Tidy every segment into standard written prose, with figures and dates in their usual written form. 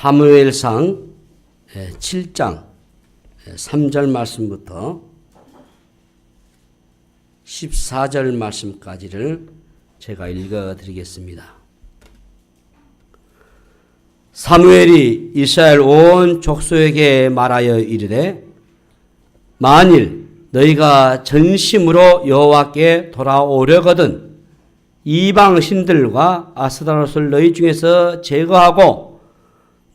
사무엘상 7장 3절 말씀부터 14절 말씀까지를 제가 읽어드리겠습니다. 사무엘이 이스라엘 온 족속에게 말하여 이르되 만일 너희가 전심으로 여호와께 돌아오려거든 이방 신들과 아스타롯을 너희 중에서 제거하고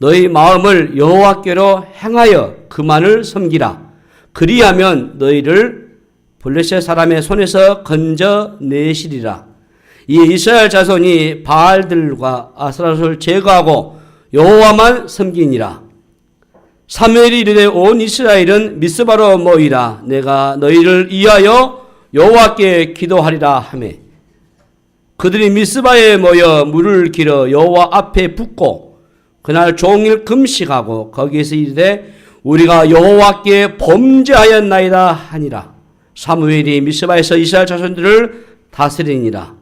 너희 마음을 여호와께로 행하여 그만을 섬기라. 그리하면 너희를 블레셋 사람의 손에서 건져내시리라. 이 이스라엘 자손이 바알들과 아스타롯을 제거하고 여호와만 섬기니라. 사무엘이 이르되 온 이스라엘은 미스바로 모이라. 내가 너희를 위하여 여호와께 기도하리라 하매 그들이 미스바에 모여 물을 길어 여호와 앞에 붓고 그날 종일 금식하고 거기에서 이르되 우리가 여호와께 범죄하였나이다 하니라. 사무엘이 미스바에서 이스라엘 자손들을 다스리니라.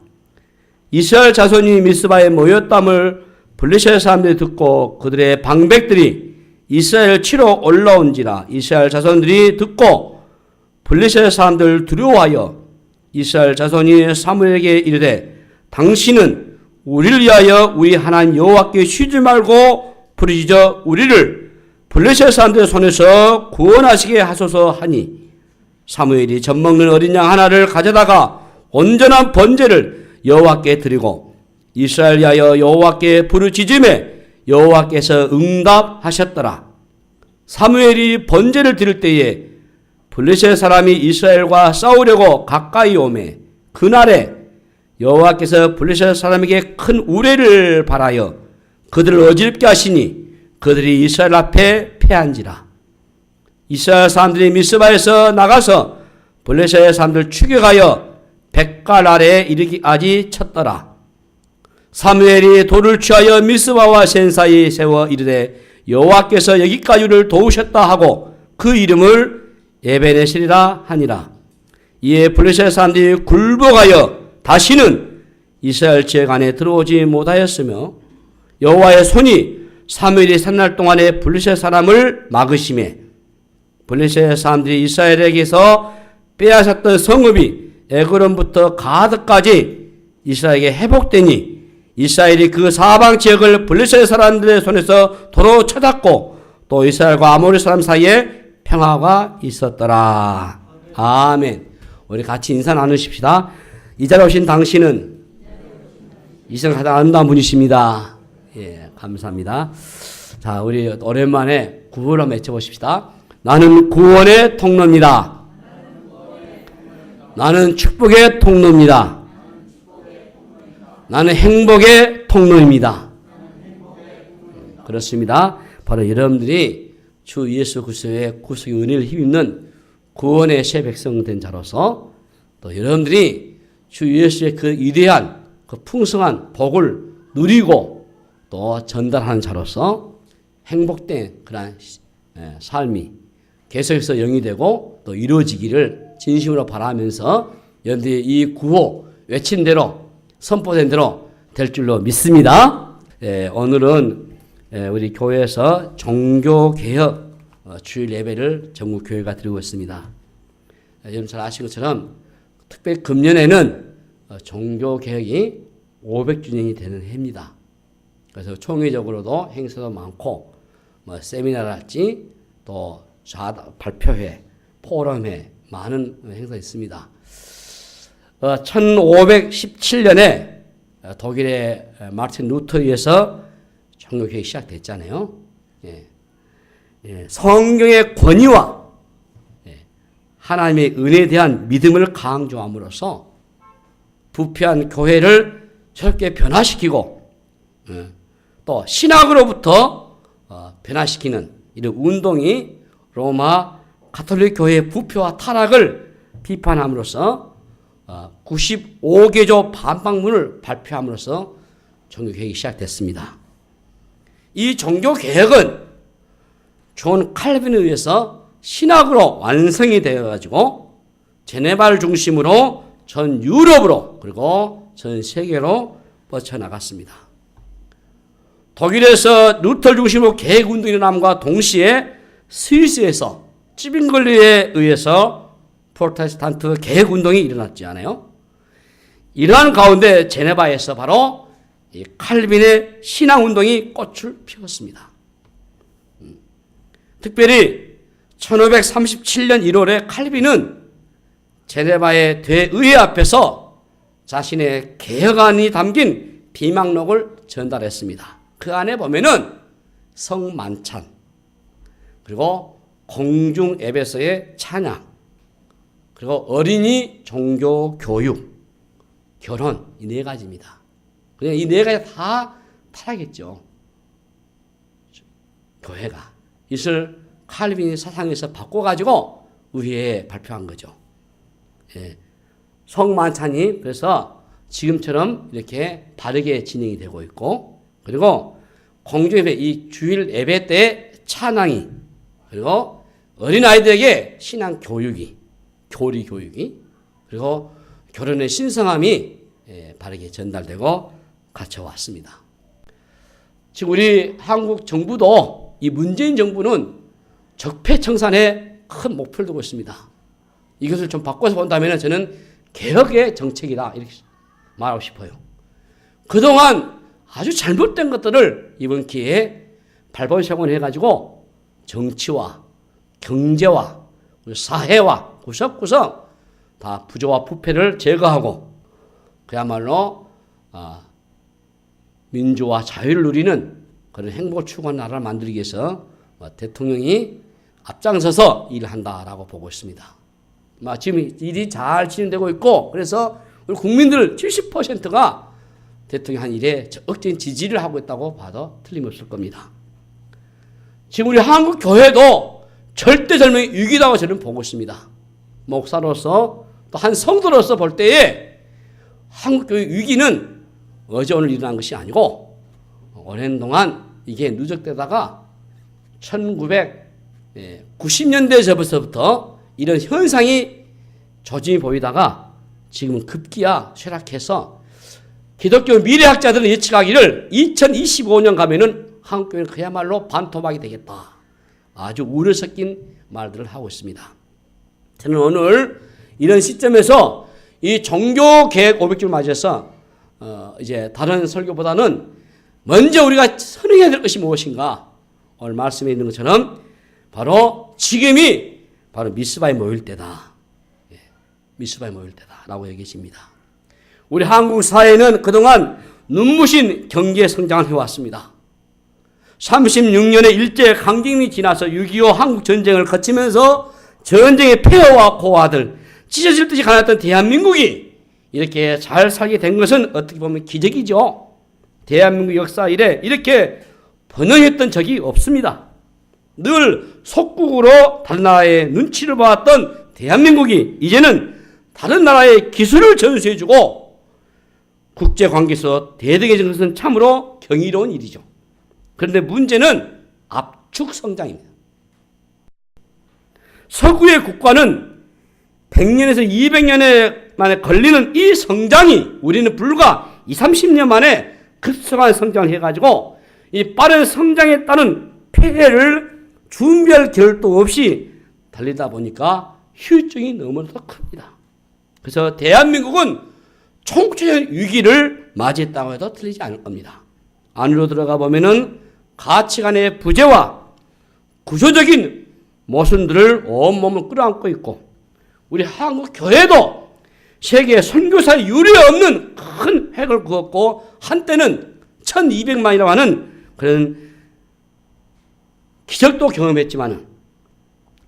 이스라엘 자손이 미스바에 모였담을 블레셋 사람들이 듣고 그들의 방백들이 이스라엘을 치러 올라온지라. 이스라엘 자손들이 듣고 블레셋 사람들을 두려워하여 이스라엘 자손이 사무엘에게 이르되 당신은 우리를 위하여 우리 하나님 여호와께 쉬지 말고 부르짖어 우리를 블레셋 사람들의 손에서 구원하시게 하소서 하니 사무엘이 젖먹는 어린 양 하나를 가져다가 온전한 번제를 여호와께 드리고 이스라엘 위하여 여호와께 부르짖음에 여호와께서 응답하셨더라. 사무엘이 번제를 드릴 때에 블레셋 사람이 이스라엘과 싸우려고 가까이 오매 그날에 여호와께서 블레셋 사람에게 큰 우레를 발하여 그들을 어지럽게 하시니 그들이 이스라엘 앞에 패한지라. 이스라엘 사람들이 미스바에서 나가서 블레셋 사람들 추격하여 백갈 아래에 이르기까지 쳤더라. 사무엘이 돌을 취하여 미스바와 센 사이에 세워 이르되 여호와께서 여기까지 우리를 도우셨다 하고 그 이름을 에베네셀이라 하니라. 이에 블레셋 사람들이 굴복하여 다시는 이스라엘 지역 안에 들어오지 못하였으며 여호와의 손이 사무엘이 산 날 동안에 블레셋 사람을 막으시매 블레셋 사람들이 이스라엘에게서 빼앗았던 성읍이 에그론부터 가드까지 이스라엘에게 회복되니 이스라엘이 그 사방 지역을 블레셋 사람들의 손에서 도로 쳐잡고 또 이스라엘과 아모리 사람 사이에 평화가 있었더라. 아멘. 우리 같이 인사 나누십시다. 이 자리에 오신 당신은 이 세상 가장 아름다운 분이십니다. 예, 감사합니다. 자, 우리 오랜만에 구호를 한번 외쳐보십시다. 나는 구원의 통로입니다. 나는 축복의 통로입니다. 나는 행복의 통로입니다. 그렇습니다. 바로 여러분들이 주 예수 그리스도의 구속의 은혜를 힘입는 구원의 새 백성 된 자로서 또 여러분들이 주 예수의 그 위대한 그 풍성한 복을 누리고 또 전달하는 자로서 행복된 그러한 삶이 계속해서 영위되고 또 이루어지기를 진심으로 바라면서 여러분들이 이 구호 외친 대로 선포된 대로 될 줄로 믿습니다. 오늘은 우리 교회에서 종교개혁 주일 예배를 전국 교회가 드리고 있습니다. 여러분 잘 아시는 것처럼 특별히 금년에는 종교개혁이 500주년이 되는 해입니다. 그래서 총회적으로도 행사도 많고 세미나랄지 또 발표회, 포럼회 많은 행사가 있습니다. 1517년에 독일의 마르틴 루터에 의해서 종교개혁이 시작됐잖아요. 성경의 권위와 하나님의 은혜에 대한 믿음을 강조함으로써 부패한 교회를 새롭게 변화시키고 또 신학으로부터 변화시키는 이런 운동이 로마 가톨릭 교회의 부패와 타락을 비판함으로써 95개조 반박문을 발표함으로써 종교개혁이 시작됐습니다. 이 종교개혁은 존 칼빈에 의해서 신학으로 완성이 되어가지고 제네바를 중심으로 전 유럽으로 그리고 전 세계로 뻗쳐나갔습니다. 독일에서 루터 중심으로 개혁운동이 일어남과 동시에 스위스에서 찌빙글리에 의해서 프로테스탄트 개혁운동이 일어났지 않아요? 이러한 가운데 제네바에서 바로 이 칼빈의 신앙운동이 꽃을 피웠습니다. 특별히 1537년 1월에 칼빈은 제네바의 대의회 앞에서 자신의 개혁안이 담긴 비망록을 전달했습니다. 그 안에 보면은 성만찬, 그리고 공중 예배서의 찬양, 그리고 어린이 종교 교육, 결혼, 이 네 가지입니다. 그냥 이 네 가지 다 타락했죠. 교회가. 이것을 칼빈이 사상에서 바꿔가지고 의회에 발표한 거죠. 예. 성만찬이 그래서 지금처럼 이렇게 바르게 진행이 되고 있고, 그리고 공중예배, 이 주일 예배 때 찬양이, 그리고 어린아이들에게 신앙 교육이, 교리 교육이, 그리고 결혼의 신성함이 바르게 전달되고 갖춰왔습니다. 지금 우리 한국 정부도, 이 문재인 정부는 적폐청산에 큰 목표를 두고 있습니다. 이것을 좀 바꿔서 본다면 저는 개혁의 정책이다, 이렇게 말하고 싶어요. 그동안 아주 잘못된 것들을 이번 기회에 발본색원해가지고 정치와 경제와 사회와 구석구석 다 부조와 부패를 제거하고 그야말로 민주와 자유를 누리는 그런 행복을 추구하는 나라를 만들기 위해서 대통령이 앞장서서 일을 한다라고 보고 있습니다. 지금 일이 잘 진행되고 있고, 그래서 우리 국민들 70%가 대통령 한 일에 적극적인 지지를 하고 있다고 봐도 틀림없을 겁니다. 지금 우리 한국 교회도 절대 젊음의 위기라고 저는 보고 있습니다. 목사로서 또 한 성도로서 볼 때에 한국 교회 위기는 어제 오늘 일어난 것이 아니고 오랜 동안 이게 누적되다가 1990년대서부터 이런 현상이 조짐이 보이다가 지금은 급기야 쇠락해서 기독교 미래학자들은 예측하기를 2025년 가면은 한국교회는 그야말로 반토막이 되겠다. 아주 우려 섞인 말들을 하고 있습니다. 저는 오늘 이런 시점에서 이 종교개혁 500주를 맞이해서 이제 다른 설교보다는 먼저 우리가 선행해야 될 것이 무엇인가, 오늘 말씀에 있는 것처럼 바로 지금이 바로 미스바에 모일 때다. 미스바에 모일 때다라고 얘기했습니다. 우리 한국 사회는 그동안 눈부신 경제 성장을 해왔습니다. 36년의 일제 강점기 지나서 6.25 한국 전쟁을 거치면서 전쟁의 폐허와 고아들, 찢어질 듯이 가난했던 대한민국이 이렇게 잘 살게 된 것은 어떻게 보면 기적이죠. 대한민국 역사 이래 이렇게 번영했던 적이 없습니다. 늘 속국으로 다른 나라의 눈치를 보았던 대한민국이 이제는 다른 나라의 기술을 전수해주고 국제관계에서 대등해진 것은 참으로 경이로운 일이죠. 그런데 문제는 압축 성장입니다. 서구의 국가는 100년에서 200년에 만에 걸리는 이 성장이 우리는 불과 20, 30년 만에 급속한 성장을 해가지고 이 빠른 성장에 따른 폐해를 준비할 겨를도 없이 달리다 보니까 후유증이 너무나도 큽니다. 그래서 대한민국은 총체적인 위기를 맞이했다고 해도 틀리지 않을 겁니다. 안으로 들어가 보면은 가치관의 부재와 구조적인 모순들을 온몸을 끌어안고 있고, 우리 한국 교회도 세계 선교사의 유례 없는 큰 획을 그었고 한때는 1200만이라고 하는 그런 기적도 경험했지만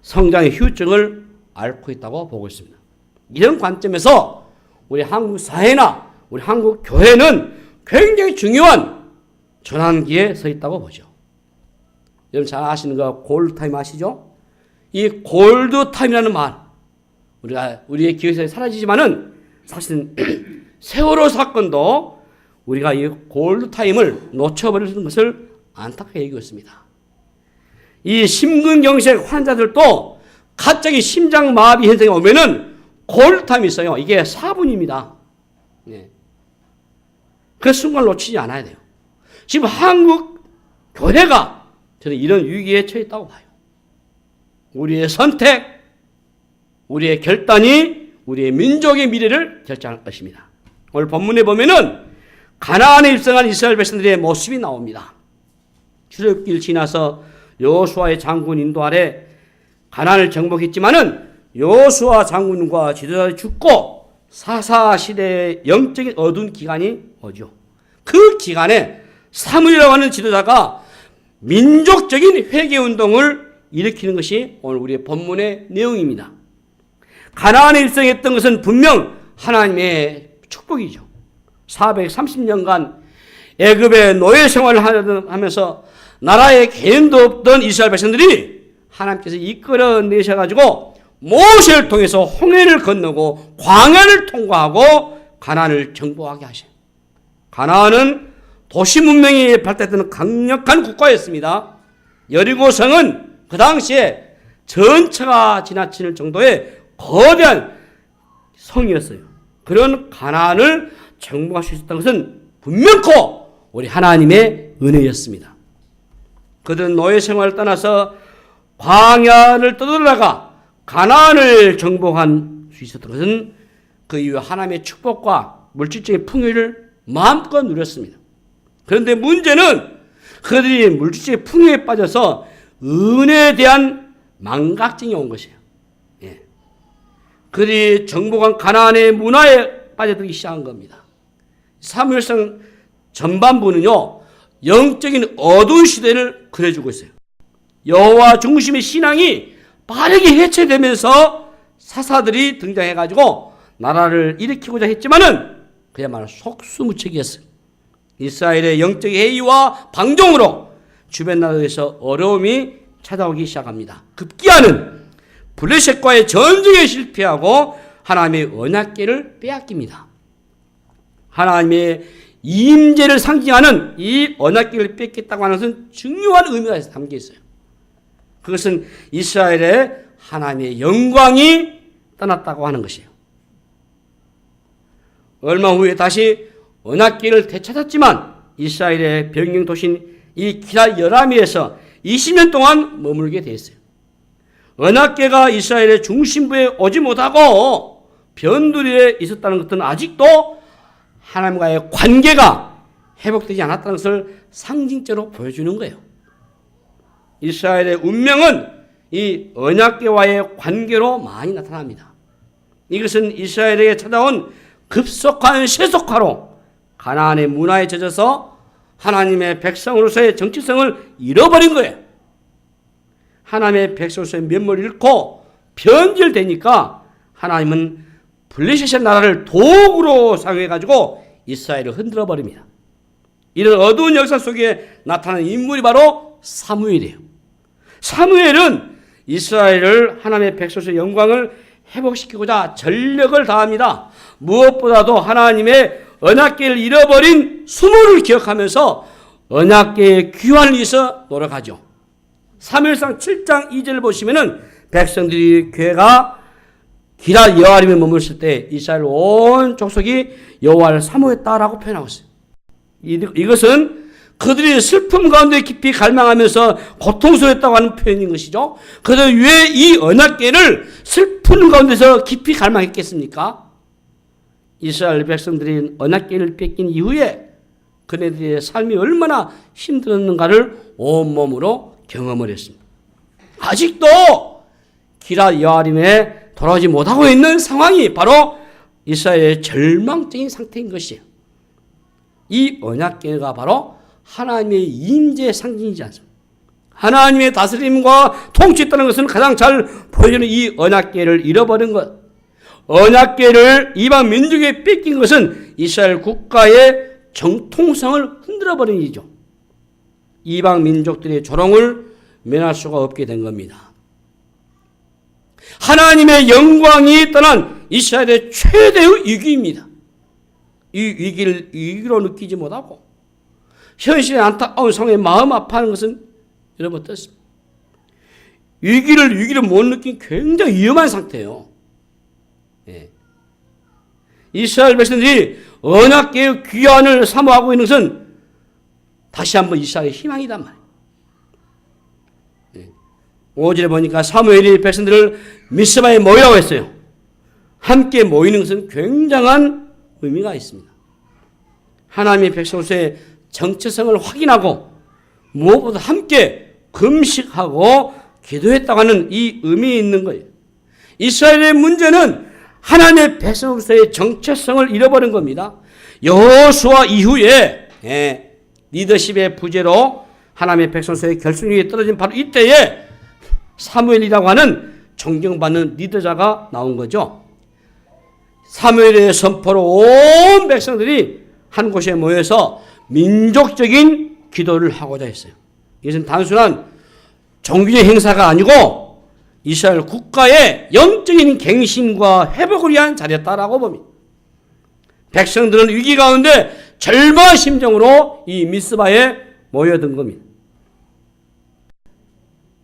성장의 후유증을 앓고 있다고 보고 있습니다. 이런 관점에서 우리 한국 사회나 우리 한국 교회는 굉장히 중요한 전환기에 서 있다고 보죠. 여러분 잘 아시는 거 골드타임 아시죠? 이 골드타임이라는 말, 우리의 기억에서 사라지지만은 사실은 세월호 사건도 우리가 이 골드타임을 놓쳐버리는 것을 안타깝게 얘기하고 있습니다. 이 심근경색 환자들도 갑자기 심장마비 현상이 오면은 골드타임이 있어요. 이게 4분입니다. 네. 그 순간 놓치지 않아야 돼요. 지금 한국 교회가 저는 이런 위기에 처했다고 봐요. 우리의 선택, 우리의 결단이 우리의 민족의 미래를 결정할 것입니다. 오늘 본문에 보면은 가나안에 입성한 이스라엘 백성들의 모습이 나옵니다. 출애굽기를 지나서 여호수아의 장군 인도 아래 가나안을 정복했지만은 여호수아 장군과 지도자들이 죽고 사사시대의 영적인 어두운 기간이 오죠. 그 기간에 사무엘이라고 하는 지도자가 민족적인 회개운동을 일으키는 것이 오늘 우리의 본문의 내용입니다. 가나안에 입성했던 것은 분명 하나님의 축복이죠. 430년간 애굽의 노예 생활을 하면서 나라에 개인도 없던 이스라엘 백성들이 하나님께서 이끌어내셔가지고 모세를 통해서 홍해를 건너고 광야를 통과하고 가나안을 정복하게 하셔요. 가나안은 도시 문명이 발달했던 강력한 국가였습니다. 여리고성은 그 당시에 전차가 지나칠 정도의 거대한 성이었어요. 그런 가나안을 정복할 수 있었던 것은 분명코 우리 하나님의 은혜였습니다. 그들은 노예 생활을 떠나서 광야를 떠돌다가 가나안을 정복할 수 있었던 것은 그 이후 하나님의 축복과 물질적인 풍요를 마음껏 누렸습니다. 그런데 문제는 그들이 물질적인 풍요에 빠져서 은혜에 대한 망각증이 온 것이에요. 예. 그들이 정복한 가나안의 문화에 빠져들기 시작한 겁니다. 사무엘상 전반부는요, 영적인 어두운 시대를 그려주고 있어요. 여호와 중심의 신앙이 빠르게 해체되면서 사사들이 등장해가지고 나라를 일으키고자 했지만은 그야말로 속수무책이었어요. 이스라엘의 영적 해이와 방종으로 주변 나라에서 어려움이 찾아오기 시작합니다. 급기야는 블레셋과의 전쟁에 실패하고 하나님의 언약궤를 빼앗깁니다. 하나님의 임재를 상징하는 이 언약궤를 뺏겠다고 하는 것은 중요한 의미가 담겨 있어요. 그것은 이스라엘의 하나님의 영광이 떠났다고 하는 것이에요. 얼마 후에 다시 언약궤를 되찾았지만 이스라엘의 변경 도시인 이 기럇 여라미에서 20년 동안 머물게 됐어요. 언약궤가 이스라엘의 중심부에 오지 못하고 변두리에 있었다는 것은 아직도 하나님과의 관계가 회복되지 않았다는 것을 상징적으로 보여주는 거예요. 이스라엘의 운명은 이 언약궤와의 관계로 많이 나타납니다. 이것은 이스라엘에게 찾아온 급속한 세속화로 가나안의 문화에 젖어서 하나님의 백성으로서의 정체성을 잃어버린 거예요. 하나님의 백성으로서의 면모를 잃고 변질되니까 하나님은 블레셋의 나라를 도구로 사용해가지고 이스라엘을 흔들어 버립니다. 이런 어두운 역사 속에 나타나는 인물이 바로 사무엘이에요. 사무엘은 이스라엘을 하나님의 백성의 영광을 회복시키고자 전력을 다합니다. 무엇보다도 하나님의 언약궤를 잃어버린 수모를 기억하면서 언약궤의 귀환을 위해서 노력하죠. 사무엘상 7장 2절을 보시면은 백성들이 괴가 기럇 여아림에 머물렀을 때 이스라엘 온 족속이 여호와를 사모했다라고 표현하고 있어요. 이것은 그들이 슬픔 가운데 깊이 갈망하면서 고통스러웠다고 하는 표현인 것이죠. 그들 왜 이 언약궤를 슬픈 가운데서 깊이 갈망했겠습니까? 이스라엘 백성들이 언약궤를 뺏긴 이후에 그네들의 삶이 얼마나 힘들었는가를 온몸으로 경험을 했습니다. 아직도 기럇 여아림에 돌아오지 못하고 있는 상황이 바로 이스라엘의 절망적인 상태인 것이에요. 이 언약궤가 바로 하나님의 임재의 상징이지 않습니까? 하나님의 다스림과 통치했다는 것은 가장 잘 보여주는 이 언약궤를 잃어버린 것. 언약궤를 이방 민족에 뺏긴 것은 이스라엘 국가의 정통성을 흔들어버린 일이죠. 이방 민족들의 조롱을 면할 수가 없게 된 겁니다. 하나님의 영광이 떠난 이스라엘의 최대의 위기입니다. 이 위기를 위기로 느끼지 못하고 현실의 안타까운 상황에 마음 아파하는 것은 여러분 어떻습니까? 위기를 못 느낀 굉장히 위험한 상태예요. 예. 이스라엘 백성들이 언약궤의 귀환을 사모하고 있는 것은 다시 한번 이스라엘의 희망이단 말이에요. 5절에 보니까 사무엘이 백성들을 미스바에 모이라고 했어요. 함께 모이는 것은 굉장한 의미가 있습니다. 하나님의 백성으로서의 정체성을 확인하고 무엇보다 함께 금식하고 기도했다고 하는 이 의미 있는 거예요. 이스라엘의 문제는 하나님의 백성으로서의 정체성을 잃어버린 겁니다. 여호수아 이후에 리더십의 부재로 하나님의 백성으로서의 결속력이 떨어진 바로 이때에 사무엘이라고 하는 존경받는 리더자가 나온 거죠. 사무엘의 선포로 온 백성들이 한 곳에 모여서 민족적인 기도를 하고자 했어요. 이것은 단순한 종교적 행사가 아니고 이스라엘 국가의 영적인 갱신과 회복을 위한 자리였다라고 봅니다. 백성들은 위기 가운데 절망의 심정으로 이 미스바에 모여든 겁니다.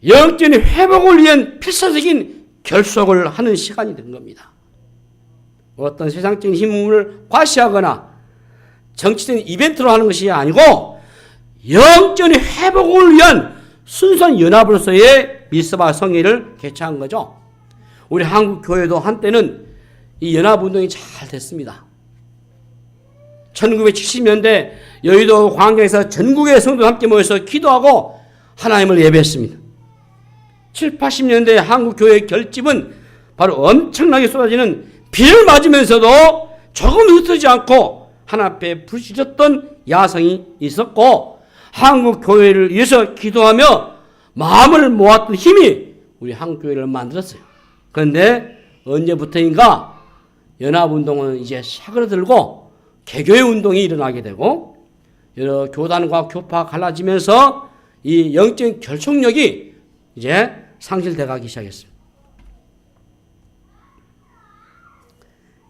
영적인 회복을 위한 필사적인 결속을 하는 시간이 된 겁니다. 어떤 세상적인 힘을 과시하거나 정치적인 이벤트로 하는 것이 아니고 영적인 회복을 위한 순수한 연합으로서의 미스바 성회를 개최한 거죠. 우리 한국 교회도 한때는 이 연합운동이 잘 됐습니다. 1970년대 여의도 광장에서 전국의 성도가 함께 모여서 기도하고 하나님을 예배했습니다. 7, 80년대 한국 교회의 결집은 바로 엄청나게 쏟아지는 비를 맞으면서도 조금 흩어지지 않고 하나님 앞에 부르짖었던 야성이 있었고 한국 교회를 위해서 기도하며 마음을 모았던 힘이 우리 한국 교회를 만들었어요. 그런데 언제부터인가 연합운동은 이제 사그러들고 개교의 운동이 일어나게 되고 여러 교단과 교파가 갈라지면서 이 영적인 결속력이 이제 상실돼 가기 시작했습니다.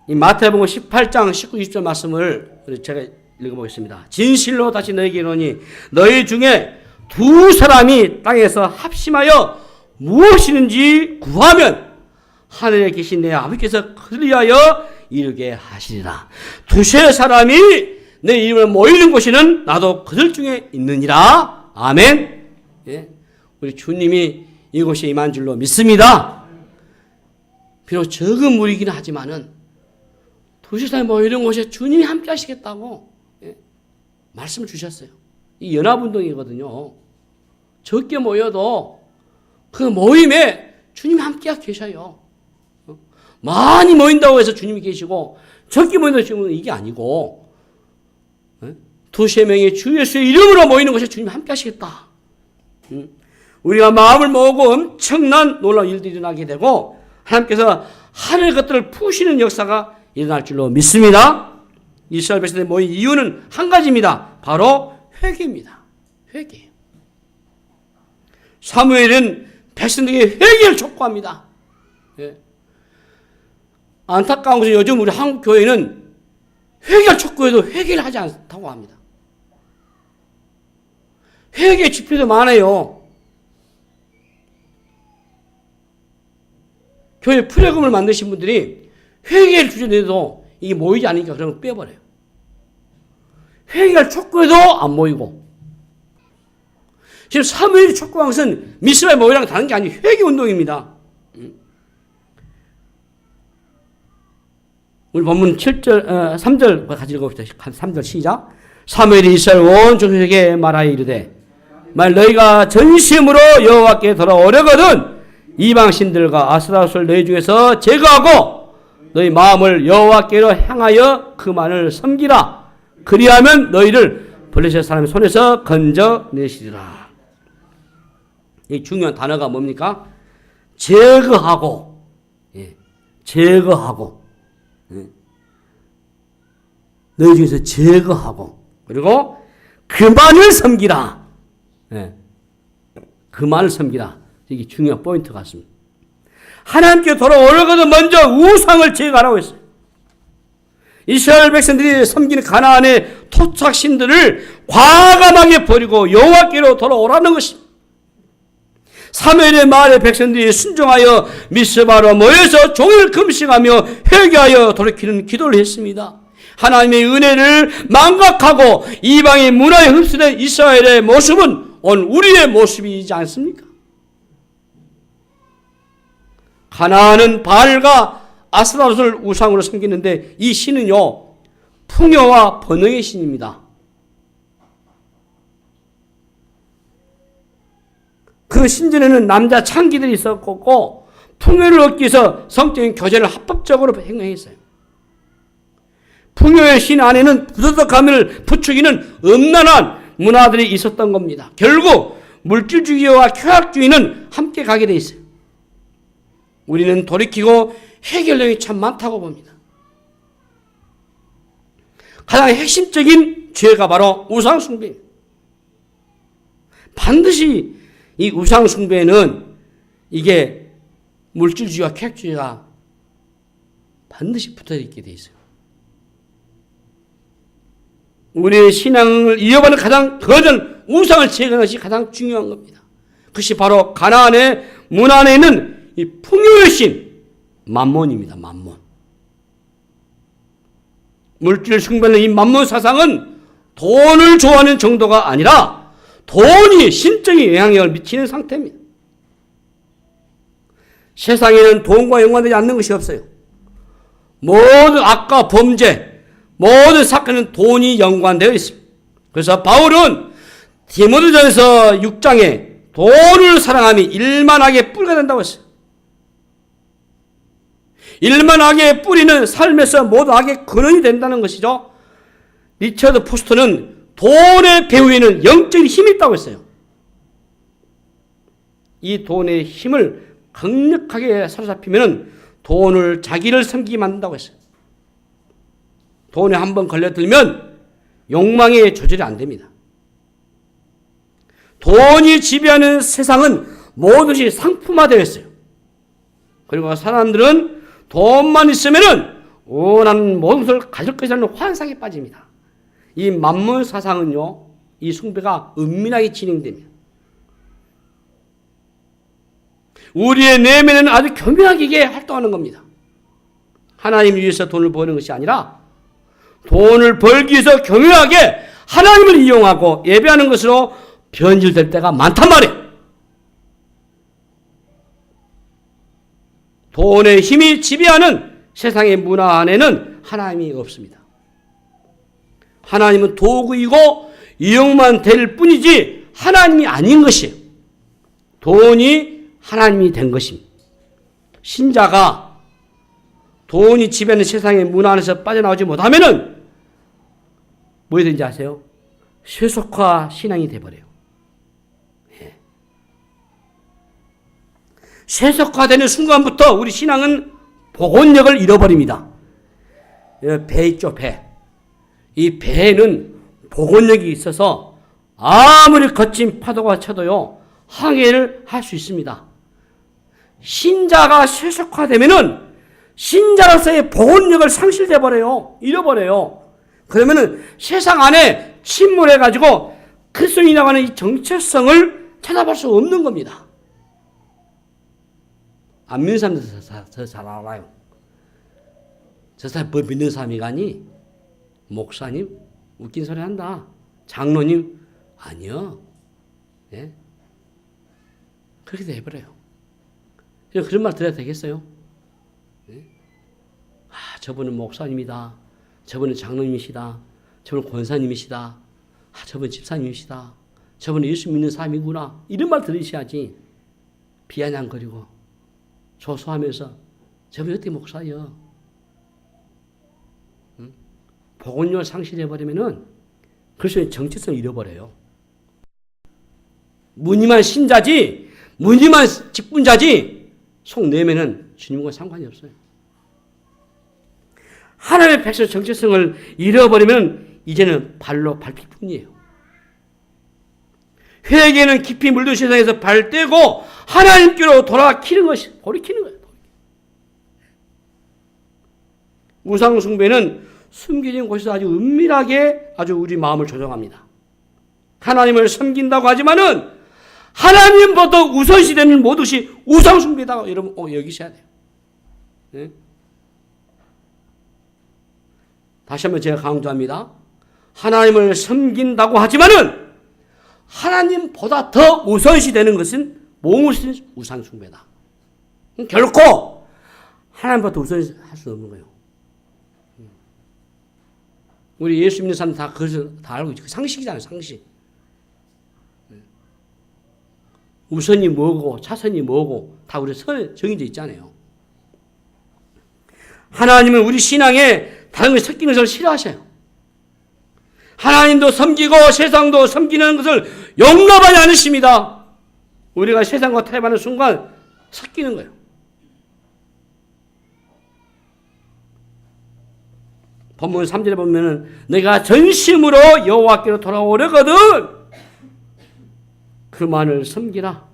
이 마태복음 18장 19, 20절 말씀을 제가 읽어보겠습니다. 진실로 다시 너희에게 이르노니 너희 중에 두 사람이 땅에서 합심하여 무엇이든지 구하면 하늘에 계신 내 아버지께서 그리하여 이루게 하시리라. 두세 사람이 내 이름을 모이는 곳에는 나도 그들 중에 있느니라. 아멘. 예. 우리 주님이 이곳에 임한 줄로 믿습니다. 비록 적은 무리이긴 하지만은 두세 사람이 모이는 곳에 주님이 함께 하시겠다고 말씀을 주셨어요. 이 연합운동이거든요. 적게 모여도 그 모임에 주님이 함께 계셔요. 많이 모인다고 해서 주님이 계시고 적게 모인다고 해서 이게 아니고 두세 명이 주 예수의 이름으로 모이는 곳에 주님이 함께 하시겠다. 우리가 마음을 모으고 엄청난 놀라운 일들이 일어나게 되고 하나님께서 하늘 것들을 푸시는 역사가 일어날 줄로 믿습니다. 이스라엘 백성들이 모인 이유는 한 가지입니다. 바로 회개입니다. 회개. 사무엘은 백성들에게 회개를 촉구합니다. 예. 안타까운 것은 요즘 우리 한국 교회는 회개를 촉구해도 회개를 하지 않다고 합니다. 회개 집회도 많아요. 교회 프로그램을 만드신 분들이 회개를 주제내도 이게 모이지 않으니까 그러면 빼버려요. 회개를 촉구해도 안 모이고. 지금 사무엘이 촉구한 것은 미스바에 모이라는 게 다른 게 아니고 회개 운동입니다. 우리 본문 7절, 3절 같이 읽어봅시다. 3절 시작. 사무엘이 이스라엘 온 족속에게 말하여 이르되 만일 너희가 전심으로 여호와께 돌아오려거든 이방 신들과 아스라롯을 너희 중에서 제거하고 너희 마음을 여호와께로 향하여 그만을 섬기라. 그리하면 너희를 블레셋 사람의 손에서 건져내시리라. 이 중요한 단어가 뭡니까? 제거하고, 예, 제거하고, 예. 너희 중에서 제거하고, 그리고 그만을 섬기라. 예. 그만을 섬기라. 이게 중요한 포인트 같습니다. 하나님께 돌아오려거든 먼저 우상을 제거하라고 했어요. 이스라엘 백성들이 섬기는 가나안의 토착신들을 과감하게 버리고 여호와께로 돌아오라는 것입니다. 사무엘의 말에 백성들이 순종하여 미스바로 모여서 종일 금식하며 회개하여 돌이키는 기도를 했습니다. 하나님의 은혜를 망각하고 이방의 문화에 흡수된 이스라엘의 모습은 오늘 우리의 모습이지 않습니까? 가나안은 바알과 아스타롯을 우상으로 섬기는데 이 신은요 풍요와 번영의 신입니다. 그 신전에는 남자 창기들이 있었고 풍요를 얻기 위해서 성적인 교제를 합법적으로 행했어요. 풍요의 신 안에는 부도덕함을 부추기는 음란한 문화들이 있었던 겁니다. 결국 물질주의와 쾌락주의는 함께 가게 돼 있어요. 우리는 돌이키고 해결력이 참 많다고 봅니다. 가장 핵심적인 죄가 바로 우상숭배입니다. 반드시 이 우상숭배는 이게 물질주의와 쾌락주의가 반드시 붙어있게 돼 있어요. 우리의 신앙을 이어받는 가장 거전 우상을 제거하는 것이 가장 중요한 겁니다. 그것이 바로 가나안의 문 안에 있는 이 풍요의 신 맘몬입니다. 맘몬. 물질 숭배는 이 맘몬 사상은 돈을 좋아하는 정도가 아니라 돈이 신적인 영향력을 미치는 상태입니다. 세상에는 돈과 연관되지 않는 것이 없어요. 모든 악과 범죄, 모든 사건은 돈이 연관되어 있습니다. 그래서 바울은 디모데전서 6장에 돈을 사랑함이 일만 악의 뿌리가 된다고 했어요. 일만 악의 뿌리는 삶에서 모든 악의 근원이 된다는 것이죠. 리처드 포스터는 돈의 배후에는 영적인 힘이 있다고 했어요. 이 돈의 힘을 강력하게 사로잡히면 돈을 자기를 섬기게 만든다고 했어요. 돈에 한번 걸려들면 욕망의 조절이 안 됩니다. 돈이 지배하는 세상은 모든이 상품화되어 있어요. 그리고 사람들은 돈만 있으면 원하는 모든 것을 가질 것이라는 환상에 빠집니다. 이 만몬 사상은요, 이 숭배가 은밀하게 진행됩니다. 우리의 내면에는 아주 교묘하게 활동하는 겁니다. 하나님 위해서 돈을 버는 것이 아니라 돈을 벌기 위해서 교묘하게 하나님을 이용하고 예배하는 것으로 변질될 때가 많단 말이에요. 돈의 힘이 지배하는 세상의 문화 안에는 하나님이 없습니다. 하나님은 도구이고 이용만 될 뿐이지 하나님이 아닌 것이에요. 돈이 하나님이 된 것입니다. 신자가 돈이 지배하는 세상의 문화 안에서 빠져나오지 못하면은 뭐 해야 되는지 아세요? 세속화 신앙이 돼버려요. 예. 세속화되는 순간부터 우리 신앙은 복원력을 잃어버립니다. 배 있죠, 배. 이 배에는 복원력이 있어서 아무리 거친 파도가 쳐도요, 항해를 할 수 있습니다. 신자가 세속화되면은 신자로서의 복원력을 상실돼 버려요. 잃어버려요. 그러면은 세상 안에 침몰해가지고 그리스도인이라고 하는 이 정체성을 찾아볼 수 없는 겁니다. 안 믿는 사람들 더 잘 알아요. 저 사람 뭐 믿는 사람이가니? 목사님? 웃긴 소리 한다. 장로님? 아니요. 예? 그렇게 돼버려요. 그런 말 들어야 되겠어요? 예? 아, 저분은 목사님이다. 저분은 장로님이시다. 저분은 권사님이시다. 아, 저분은 집사님이시다. 저분은 예수 믿는 사람이구나. 이런 말 들으셔야지. 비아냥거리고 조소하면서 저분이 어떻게 목사예요? 응? 복원력을 상실해버리면은 그리스도의 정체성을 잃어버려요. 무늬만 신자지, 무늬만 직분자지, 속 내면은 주님과 상관이 없어요. 하나님의 백성의 정체성을 잃어버리면 이제는 발로 밟힐 뿐이에요. 회개는 깊이 물든 세상에서 발 떼고 하나님께로 돌아키는 것이, 돌이키는 거예요. 우상숭배는 숨겨진 곳에서 아주 은밀하게 아주 우리 마음을 조종합니다. 하나님을 섬긴다고 하지만은 하나님보다 우선시되는 모든 것이 우상숭배다. 여러분 여기셔야 돼요. 네? 다시 한번 제가 강조합니다. 하나님을 섬긴다고 하지만은 하나님보다 더 우선시되는 것은 무엇인 우상숭배다. 결코 하나님보다 우선시 할 수 없는 거예요. 우리 예수 믿는 사람 다 그것을 다 알고 있죠. 그 상식이잖아요, 상식. 우선이 뭐고 차선이 뭐고 다 우리 선에 정해져 있잖아요. 하나님은 우리 신앙에 다른 것이 섞이는 것을 싫어하셔요. 하나님도 섬기고 세상도 섬기는 것을 용납하지 않으십니다. 우리가 세상과 타협하는 순간 섞이는 거예요. 본문 3절에 보면은 내가 전심으로 여호와께로 돌아오려거든 그만을 섬기라.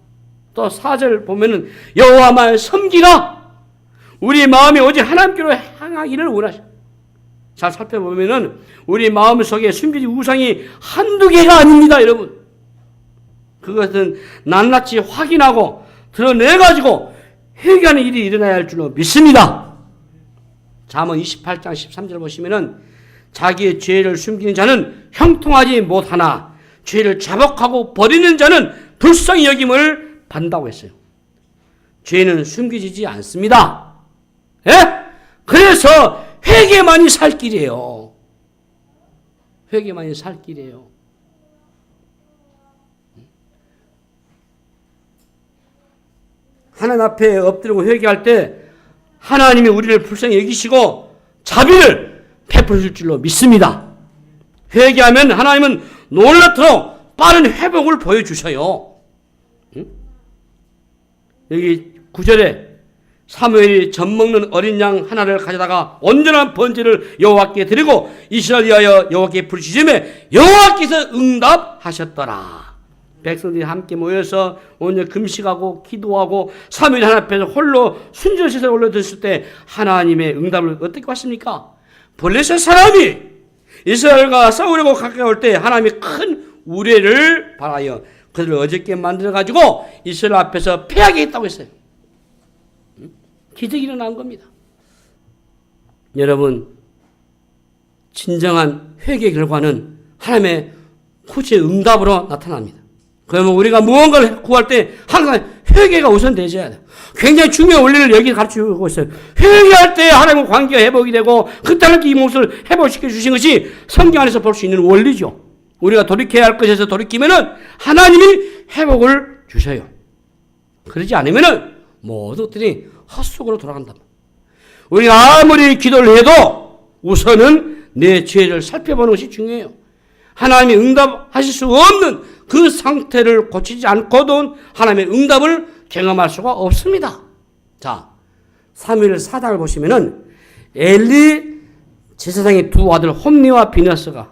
또 4절 보면은 여호와만 섬기라. 우리 마음이 오직 하나님께로 향하기를 원하셔. 잘 살펴보면은 우리 마음 속에 숨겨진 우상이 한두 개가 아닙니다, 여러분. 그것은 낱낱이 확인하고 드러내가지고 회개하는 일이 일어나야 할 줄로 믿습니다. 잠언 28장 13절 보시면은 자기의 죄를 숨기는 자는 형통하지 못하나 죄를 자복하고 버리는 자는 불쌍히 여김을 받는다고 했어요. 죄는 숨겨지지 않습니다. 예? 그래서 회개만이 살 길이에요. 회개만이 살 길이에요. 하나님 앞에 엎드리고 회개할 때 하나님이 우리를 불쌍히 여기시고 자비를 베풀 줄로 믿습니다. 회개하면 하나님은 놀랍도록 빠른 회복을 보여주셔요. 여기 9절에 사무엘이 젖먹는 어린 양 하나를 가져다가 온전한 번제를 여호와께 드리고 이스라엘 위하여 여호와께 부르짖음에 여호와께서 응답하셨더라. 백성들이 함께 모여서 오늘 금식하고 기도하고 사무엘 하나님 앞에서 홀로 순전시에 올려드렸을 때 하나님의 응답을 어떻게 받습니까? 블레셋 사람이 이스라엘과 싸우려고 가까이 올 때 하나님이 큰 우레를 바라여 그들을 어저께 만들어가지고 이스라엘 앞에서 패하게 했다고 했어요. 기적이 일어난 겁니다. 여러분, 진정한 회개 결과는 하나님의 구체의 응답으로 나타납니다. 그러면 우리가 무언가를 구할 때 항상 회개가 우선 되셔야 돼요. 굉장히 중요한 원리를 여기 가르치고 있어요. 회개할 때 하나님과 관계가 회복이 되고 그때 하나님께 이 몫을 회복시켜 주신 것이 성경 안에서 볼 수 있는 원리죠. 우리가 돌이켜야 할 것에서 돌이키면은 하나님이 회복을 주셔요. 그러지 않으면은 모든 것들이 헛속으로 돌아간다. 우리가 아무리 기도를 해도 우선은 내 죄를 살펴보는 것이 중요해요. 하나님이 응답하실 수 없는 그 상태를 고치지 않고도 하나님의 응답을 경험할 수가 없습니다. 자, 사무엘 4장을 보시면은 엘리 제사장의 두 아들 홈니와 비너스가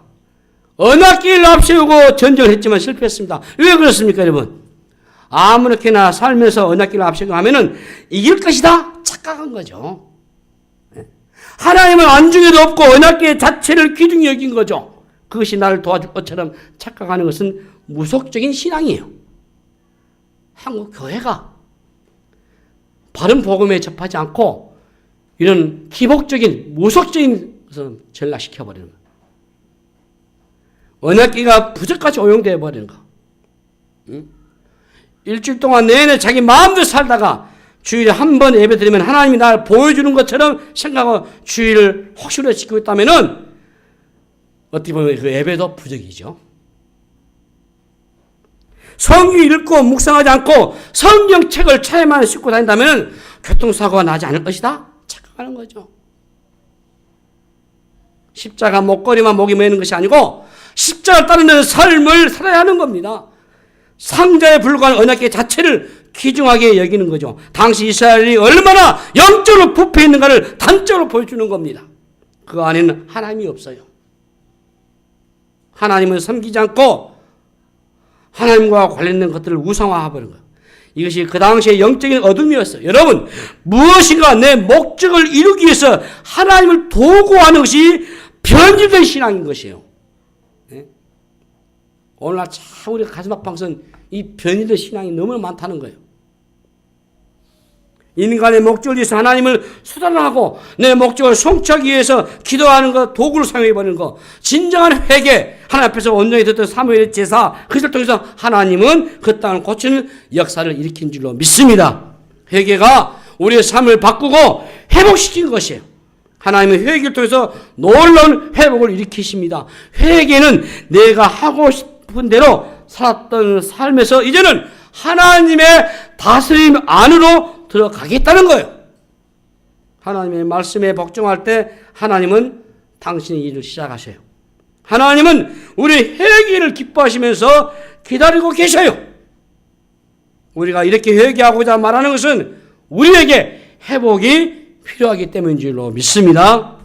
언약궤를 앞세우고 전쟁을 했지만 실패했습니다. 왜 그렇습니까, 여러분? 아무렇게나 살면서 언약궤를 앞세우고 하면은 이길 것이다 착각한 거죠. 하나님은 안중에도 없고 언약궤 자체를 귀중히 여긴 거죠. 그것이 나를 도와줄 것처럼 착각하는 것은 무속적인 신앙이에요. 한국 교회가 바른 복음에 접하지 않고 이런 기복적인 무속적인 것을 전락시켜버리는 거예요. 언약궤가 부적같이 오용되어 버리는 거. 일주일 동안 내내 자기 마음대로 살다가 주일에 한 번 예배 드리면 하나님이 나를 보여주는 것처럼 생각하고 주일을 혹시라도 지키고 있다면은 어떻게 보면 그 예배도 부적이죠. 성경 읽고 묵상하지 않고 성경책을 차에만 싣고 다닌다면 교통사고가 나지 않을 것이다 착각하는 거죠. 십자가 목걸이만 목에 매는 것이 아니고 십자가를 따르는 삶을 살아야 하는 겁니다. 상자에 불과한 언약궤 자체를 귀중하게 여기는 거죠. 당시 이스라엘이 얼마나 영적으로 부패 있는가를 단적으로 보여주는 겁니다. 그 안에는 하나님이 없어요. 하나님을 섬기지 않고 하나님과 관련된 것들을 우상화해버린 거예요. 이것이 그 당시의 영적인 어둠이었어요. 여러분, 무엇인가 내 목적을 이루기 위해서 하나님을 도구하는 것이 변질된 신앙인 것이에요. 네? 오늘날 참 우리가 가슴 아픈 것은 이 변질된 신앙이 너무 많다는 거예요. 인간의 목적을 위해서 하나님을 수단화하고 내 목적을 성취하기 위해서 기도하는 것, 도구를 사용해버리는 것. 진정한 회개, 하나님 앞에서 온전히 듣던 사무엘의 제사, 그것을 통해서 하나님은 그 땅을 고치는 역사를 일으킨 줄로 믿습니다. 회개가 우리의 삶을 바꾸고 회복시킨 것이에요. 하나님은 회개를 통해서 놀라운 회복을 일으키십니다. 회개는 내가 하고 싶은 대로 살았던 삶에서 이제는 하나님의 다스림 안으로 들어가겠다는 거예요. 하나님의 말씀에 복종할 때 하나님은 당신의 일을 시작하셔요. 하나님은 우리 회개를 기뻐하시면서 기다리고 계셔요. 우리가 이렇게 회개하고자 말하는 것은 우리에게 회복이 필요하기 때문인 줄로 믿습니다.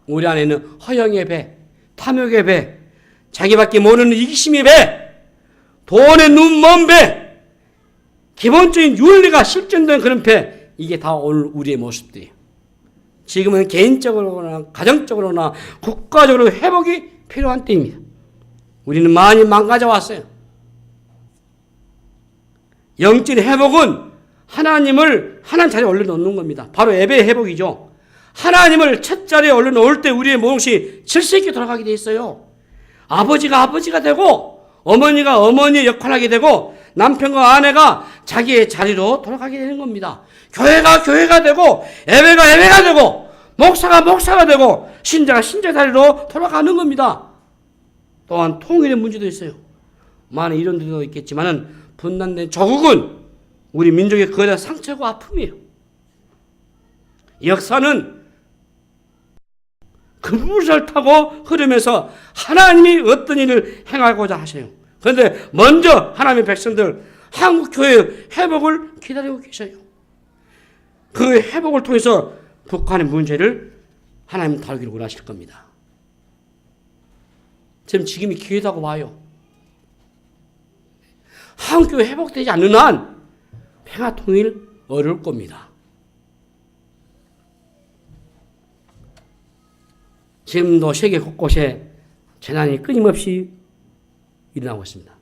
우리 안에는 허영의 배, 탐욕의 배, 자기밖에 모르는 이기심의 배, 돈의 눈먼 배, 기본적인 윤리가 실존된 그런 배, 이게 다 오늘 우리의 모습들이에요. 지금은 개인적으로나 가정적으로나 국가적으로 회복이 필요한 때입니다. 우리는 많이 망가져 왔어요. 영적인 회복은 하나님을 하나님 자리에 올려놓는 겁니다. 바로 예배의 회복이죠. 하나님을 첫 자리에 올려놓을 때 우리의 몫이 질서 있게 돌아가게 돼 있어요. 아버지가 아버지가 되고 어머니가 어머니의 역할을 하게 되고 남편과 아내가 자기의 자리로 돌아가게 되는 겁니다. 교회가 교회가 되고 예배가 예배가 되고 목사가 목사가 되고 신자가 신자 자리로 돌아가는 겁니다. 또한 통일의 문제도 있어요. 많은 이론들도 있겠지만은 분단된 조국은 우리 민족의 거대한 상처고 아픔이에요. 역사는 급물살 타고 흐르면서 하나님이 어떤 일을 행하고자 하세요. 그런데 먼저 하나님의 백성들 한국교회의 회복을 기다리고 계셔요. 그 회복을 통해서 북한의 문제를 하나님 다루기를 원하실 겁니다. 지금이 기회다고 봐요. 한국교회 회복되지 않는 한 평화통일 어려울 겁니다. 지금도 세계 곳곳에 재난이 끊임없이 일어나고 있습니다.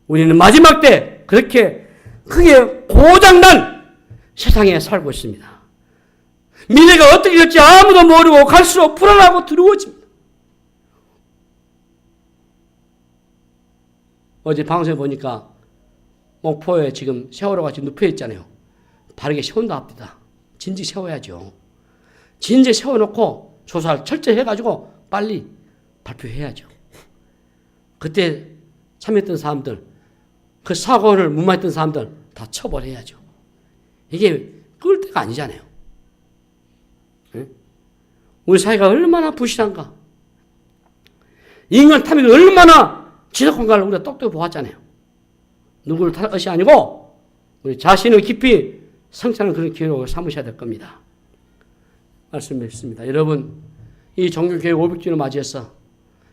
우리는 마지막 때 그렇게 크게 고장난 세상에 살고 있습니다. 미래가 어떻게 될지 아무도 모르고 갈수록 불안하고 두려워집니다. 어제 방송에 보니까 목포에 지금 세월호가 지금 눕혀 있잖아요. 바르게 세운다 합니다. 진지 세워야죠. 진지 세워놓고 조사를 철저히 해가지고 빨리 발표해야죠. 그때 참여했던 사람들, 그 사고를 무마했던 사람들 다 처벌해야죠. 이게 끌 때가 아니잖아요. 네? 우리 사회가 얼마나 부실한가. 인간 탐욕이 얼마나 지독한가를 우리가 똑똑히 보았잖아요. 누구를 탓할 것이 아니고 우리 자신을 깊이 성찰하는 그런 기회로 삼으셔야 될 겁니다. 말씀드렸습니다. 여러분, 이 종교교회 500주년을 맞이해서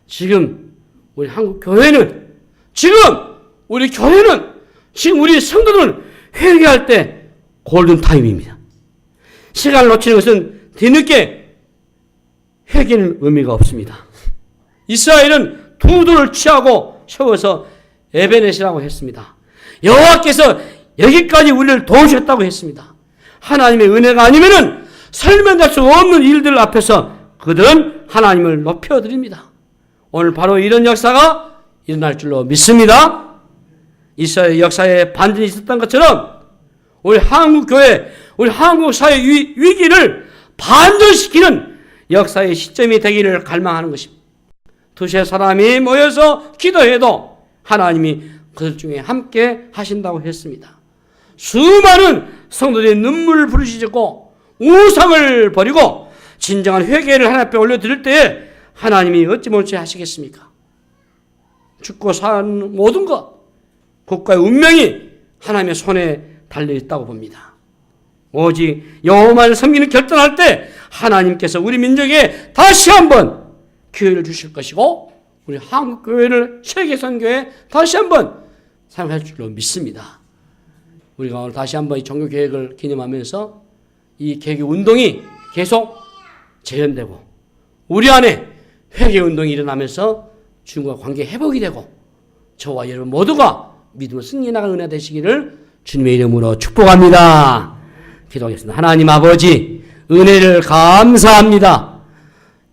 지금 우리 한국 교회는 지금 우리 교회는 지금 우리 성도들은 회개할 때 골든타임입니다. 시간을 놓치는 것은 뒤늦게 회개는 의미가 없습니다. 이스라엘은 두 돌을 취하고 세워서 에베넷이라고 했습니다. 여호와께서 여기까지 우리를 도우셨다고 했습니다. 하나님의 은혜가 아니면은 설명할 수 없는 일들 앞에서 그들은 하나님을 높여드립니다. 오늘 바로 이런 역사가 일어날 줄로 믿습니다. 이스라엘 역사에 반전이 있었던 것처럼 우리 한국교회, 우리 한국사회 위기를 반전시키는 역사의 시점이 되기를 갈망하는 것입니다. 두세 사람이 모여서 기도해도 하나님이 그들 중에 함께 하신다고 했습니다. 수많은 성도들이 눈물을 부르시고 우상을 버리고 진정한 회개를 하나님 앞에 올려드릴 때에 하나님이 어찌 못지 하시겠습니까? 죽고 산 모든 것, 국가의 운명이 하나님의 손에 달려있다고 봅니다. 오직 여호와만 섬기는 결단할 때 하나님께서 우리 민족에 다시 한번 기회를 주실 것이고 우리 한국교회를 세계선교에 다시 한번 사용할 줄로 믿습니다. 우리가 오늘 다시 한번 이 종교개혁을 기념하면서 이 개혁운동이 계속 재현되고 우리 안에 회개운동이 일어나면서 주님과 관계 회복이 되고 저와 여러분 모두가 믿음으로 승리해 나가는 은혜 되시기를 주님의 이름으로 축복합니다. 기도하겠습니다. 하나님 아버지 은혜를 감사합니다.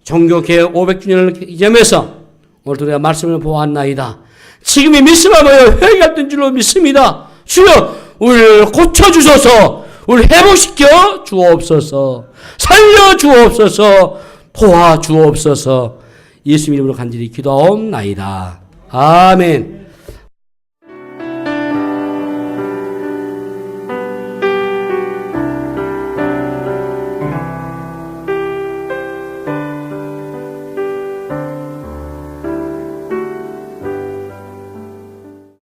종교개혁 500주년을 기념해서 오늘 우리가 말씀을 보았나이다. 지금이 미스가 모여 회개했던 줄로 믿습니다. 주여 우리를 고쳐주소서 우리 회복시켜 주옵소서. 살려 주옵소서. 도와 주옵소서. 예수님 이름으로 간절히 기도하옵나이다. 아멘.